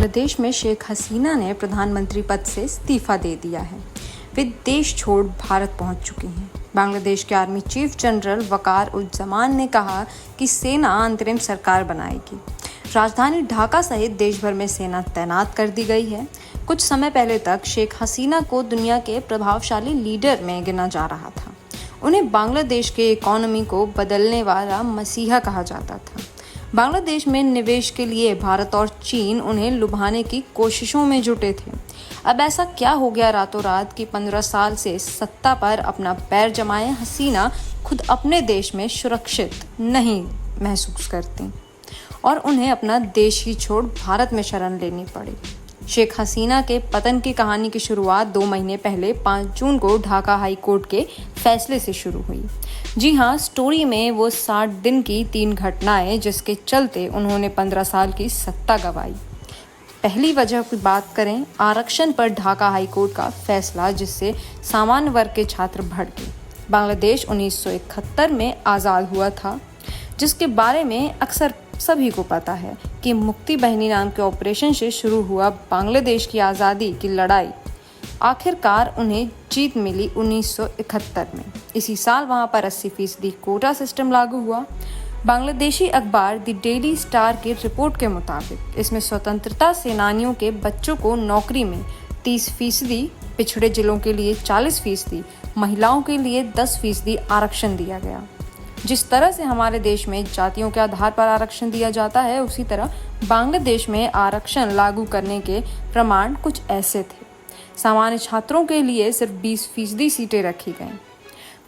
बांग्लादेश में शेख हसीना ने प्रधानमंत्री पद से इस्तीफा दे दिया है। वे देश छोड़ भारत पहुंच चुकी हैं। बांग्लादेश के आर्मी चीफ जनरल वकार उज़्ज़मान ने कहा कि सेना अंतरिम सरकार बनाएगी। राजधानी ढाका सहित देश भर में सेना तैनात कर दी गई है। कुछ समय पहले तक शेख हसीना को दुनिया के प्रभावशाली लीडर में गिना जा रहा था। उन्हें बांग्लादेश के इकोनॉमी को बदलने वाला मसीहा कहा जाता था। बांग्लादेश में निवेश के लिए भारत और चीन उन्हें लुभाने की कोशिशों में जुटे थे। अब ऐसा क्या हो गया रातों रात कि 15 साल से सत्ता पर अपना पैर जमाए हसीना खुद अपने देश में सुरक्षित नहीं महसूस करती और उन्हें अपना देश ही छोड़ भारत में शरण लेनी पड़ी। शेख हसीना के पतन की कहानी की शुरुआत 2 महीने पहले 5 जून को ढाका हाई कोर्ट के फैसले से शुरू हुई। जी हाँ, स्टोरी में वो 60 दिन की 3 घटनाएं जिसके चलते उन्होंने 15 साल की सत्ता गंवाई। पहली वजह की बात करें, आरक्षण पर ढाका हाई कोर्ट का फैसला जिससे सामान्य वर्ग के छात्र भड़के। बांग्लादेश 1971 में आज़ाद हुआ था, जिसके बारे में अक्सर सभी को पता है कि मुक्ति बहनी नाम के ऑपरेशन से शुरू हुआ बांग्लादेश की आज़ादी की लड़ाई आखिरकार उन्हें जीत मिली 1971 में। इसी साल वहां पर 80% कोटा सिस्टम लागू हुआ। बांग्लादेशी अखबार द डेली स्टार की रिपोर्ट के मुताबिक इसमें स्वतंत्रता सेनानियों के बच्चों को नौकरी में 30%, पिछड़े जिलों के लिए 40%, महिलाओं के लिए 10% आरक्षण दिया गया। जिस तरह से हमारे देश में जातियों के आधार पर आरक्षण दिया जाता है, उसी तरह बांग्लादेश में आरक्षण लागू करने के प्रमाण कुछ ऐसे थे। सामान्य छात्रों के लिए सिर्फ 20% सीटें रखी गईं।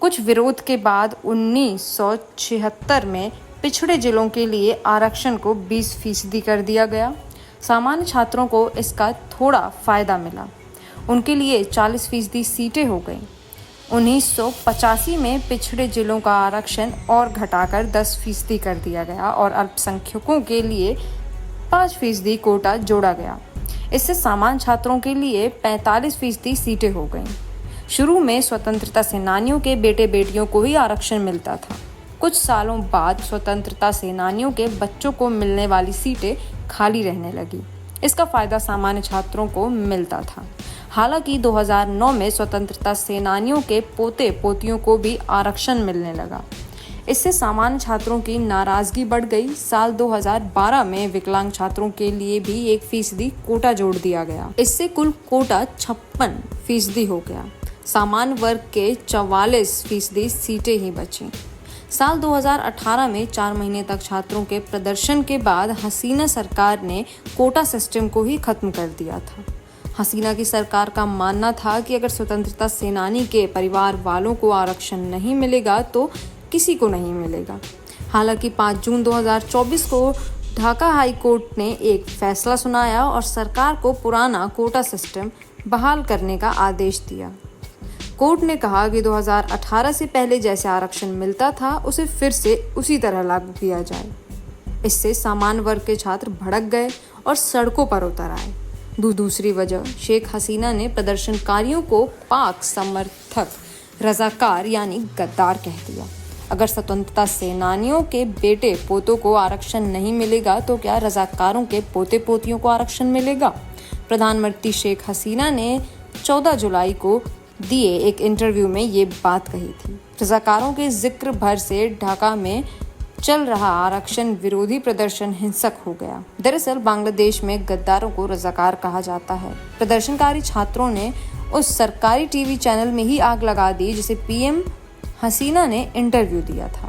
कुछ विरोध के बाद 1976 में पिछड़े जिलों के लिए आरक्षण को 20% कर दिया गया। सामान्य छात्रों को इसका थोड़ा फायदा मिला, उनके लिए 40% सीटें हो गईं। 1985 में पिछड़े जिलों का आरक्षण और घटाकर 10% कर दिया गया और अल्पसंख्यकों के लिए 5% कोटा जोड़ा गया। इससे सामान्य छात्रों के लिए 45% सीटें हो गईं। शुरू में स्वतंत्रता सेनानियों के बेटे बेटियों को ही आरक्षण मिलता था। कुछ सालों बाद स्वतंत्रता सेनानियों के बच्चों को मिलने वाली सीटें खाली रहने लगी। इसका फायदा सामान्य छात्रों को मिलता था। हालांकि 2009 में स्वतंत्रता सेनानियों के पोते पोतियों को भी आरक्षण मिलने लगा। इससे सामान्य छात्रों की नाराजगी बढ़ गई। साल 2012 में विकलांग छात्रों के लिए भी 1% कोटा जोड़ दिया गया। इससे कुल कोटा 56% हो गया। सामान्य वर्ग के 44% सीटें ही बची। साल 2018 में 4 महीने तक छात्रों के प्रदर्शन के बाद हसीना सरकार ने कोटा सिस्टम को ही खत्म कर दिया था। हसीना की सरकार का मानना था कि अगर स्वतंत्रता सेनानी के परिवार वालों को आरक्षण नहीं मिलेगा तो किसी को नहीं मिलेगा। हालांकि 5 जून 2024 को ढाका हाई कोर्ट ने एक फैसला सुनाया और सरकार को पुराना कोटा सिस्टम बहाल करने का आदेश दिया। कोर्ट ने कहा कि 2018 से पहले जैसे आरक्षण मिलता था उसे फिर से उसी तरह लागू किया जाए। इससे सामान्य वर्ग के छात्र भड़क गए और सड़कों पर उतर आए। दूसरी वजह, शेख हसीना ने प्रदर्शनकारियों को पाक समर्थक रजाकार यानी गद्दार कह दिया। अगर स्वतंत्रता सेनानियों के बेटे पोतों को आरक्षण नहीं मिलेगा तो क्या रजाकारों के पोते पोतियों को आरक्षण मिलेगा? प्रधानमंत्री शेख हसीना ने 14 जुलाई को दिए एक इंटरव्यू में ये बात कही थी। रजाकारों के जिक्र भर से ढाका में चल रहा आरक्षण विरोधी प्रदर्शन हिंसक हो गया। दरअसल बांग्लादेश में गद्दारों को रजाकार कहा जाता है। प्रदर्शनकारी छात्रों ने उस सरकारी टीवी चैनल में ही आग लगा दी जिसे पीएम हसीना ने इंटरव्यू दिया था।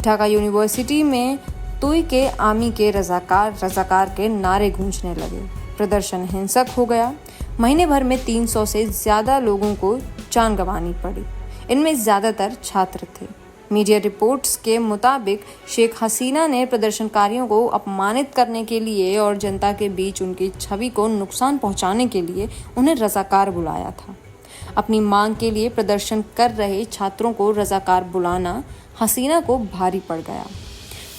ढाका यूनिवर्सिटी में तुई के आमी के रजाकार के नारे गूंजने लगे। प्रदर्शन हिंसक हो गया। महीने भर में 300 से ज्यादा लोगों को जान गंवानी पड़ी। इनमें ज्यादातर छात्र थे। मीडिया रिपोर्ट्स के मुताबिक शेख हसीना ने प्रदर्शनकारियों को अपमानित करने के लिए और जनता के बीच उनकी छवि को नुकसान पहुंचाने के लिए उन्हें रजाकार बुलाया था। अपनी मांग के लिए प्रदर्शन कर रहे छात्रों को रजाकार बुलाना हसीना को भारी पड़ गया।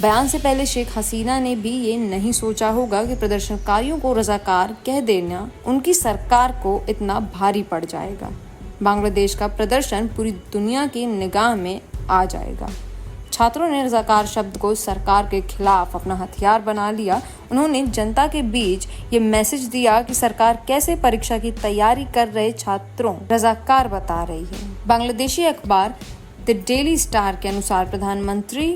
बयान से पहले शेख हसीना ने भी ये नहीं सोचा होगा कि प्रदर्शनकारियों को रजाकार कह देना उनकी सरकार को इतना भारी पड़ जाएगा। बांग्लादेश का प्रदर्शन पूरी दुनिया की निगाह में आ जाएगा। छात्रों ने रजाकार शब्द को सरकार के खिलाफ अपना हथियार बना लिया। उन्होंने जनता के बीच ये मैसेज दिया कि सरकार कैसे परीक्षा की तैयारी कर रहे छात्रों रजाकार बता रही है। बांग्लादेशी अखबार द डेली स्टार के अनुसार प्रधानमंत्री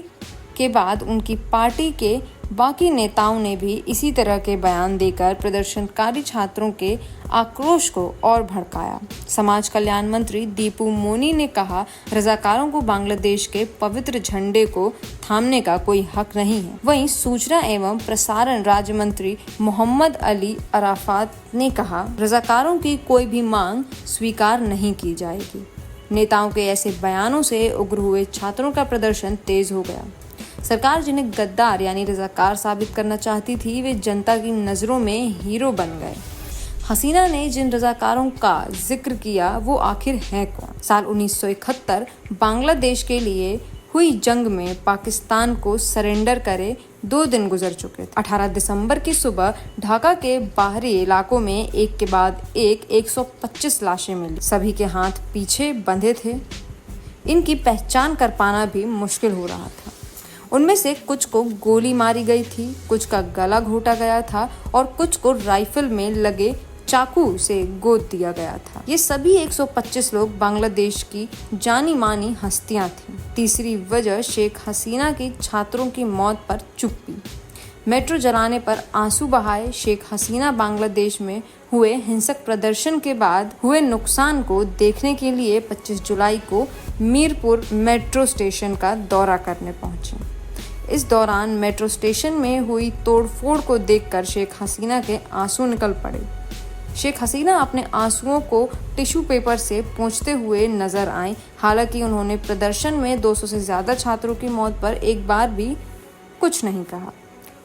के बाद उनकी पार्टी के बाकी नेताओं ने भी इसी तरह के बयान देकर प्रदर्शनकारी छात्रों के आक्रोश को और भड़काया। समाज कल्याण मंत्री दीपू मोनी ने कहा, रजाकारों को बांग्लादेश के पवित्र झंडे को थामने का कोई हक नहीं है। वहीं सूचना एवं प्रसारण राज्य मंत्री मोहम्मद अली अराफात ने कहा, रजाकारों की कोई भी मांग स्वीकार नहीं की जाएगी। नेताओं के ऐसे बयानों से उग्र हुए छात्रों का प्रदर्शन तेज हो गया। सरकार जिन्हें गद्दार यानी रजाकार साबित करना चाहती थी, वे जनता की नज़रों में हीरो बन गए। हसीना ने जिन रजाकारों का जिक्र किया वो आखिर हैं कौन? साल 1971 बांग्लादेश के लिए हुई जंग में पाकिस्तान को सरेंडर करे 2 दिन गुजर चुके थे। 18 दिसंबर की सुबह ढाका के बाहरी इलाकों में एक के बाद एक 125 लाशें मिली। सभी के हाथ पीछे बंधे थे। इनकी पहचान कर पाना भी मुश्किल हो रहा था। उनमें से कुछ को गोली मारी गई थी, कुछ का गला घोटा गया था और कुछ को राइफल में लगे चाकू से गोद दिया गया था। ये सभी 125 लोग बांग्लादेश की जानी मानी हस्तियां थीं। तीसरी वजह शेख हसीना की छात्रों की मौत पर चुप्पी। मेट्रो जलाने पर आंसू बहाए शेख हसीना बांग्लादेश में हुए हिंसक प्रदर्शन के बाद हुए नुकसान को देखने के लिए 25 जुलाई को मीरपुर मेट्रो स्टेशन का दौरा करने पहुंची। इस दौरान मेट्रो स्टेशन में हुई तोड़फोड़ को देखकर शेख हसीना के आंसू निकल पड़े। शेख हसीना अपने आंसुओं को टिश्यू पेपर से पोंछते हुए नजर आए। हालांकि उन्होंने प्रदर्शन में 200 से ज्यादा छात्रों की मौत पर एक बार भी कुछ नहीं कहा।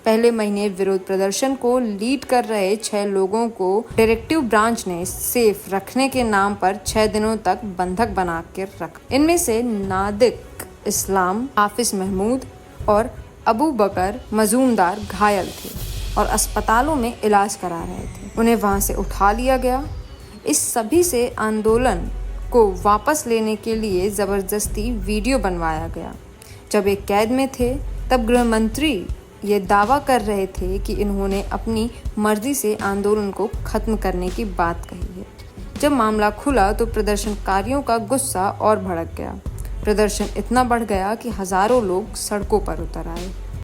पहले महीने विरोध प्रदर्शन को लीड कर रहे 6 लोगों को डायरेक्टिव ब्रांच ने सेफ रखने के नाम पर 6 दिनों तक बंधक बना कर रखा। इनमें से नादिक इस्लाम, हाफिज महमूद और अबू बकर मजूमदार घायल थे और अस्पतालों में इलाज करा रहे थे। उन्हें वहां से उठा लिया गया। इस सभी से आंदोलन को वापस लेने के लिए जबरदस्ती वीडियो बनवाया गया। जब एक कैद में थे तब गृह मंत्री ये दावा कर रहे थे कि इन्होंने अपनी मर्जी से आंदोलन को खत्म करने की बात कही है। जब मामला खुला तो प्रदर्शनकारियों का गुस्सा और भड़क गया। प्रदर्शन इतना बढ़ गया कि हजारों लोग सड़कों पर उतर आए।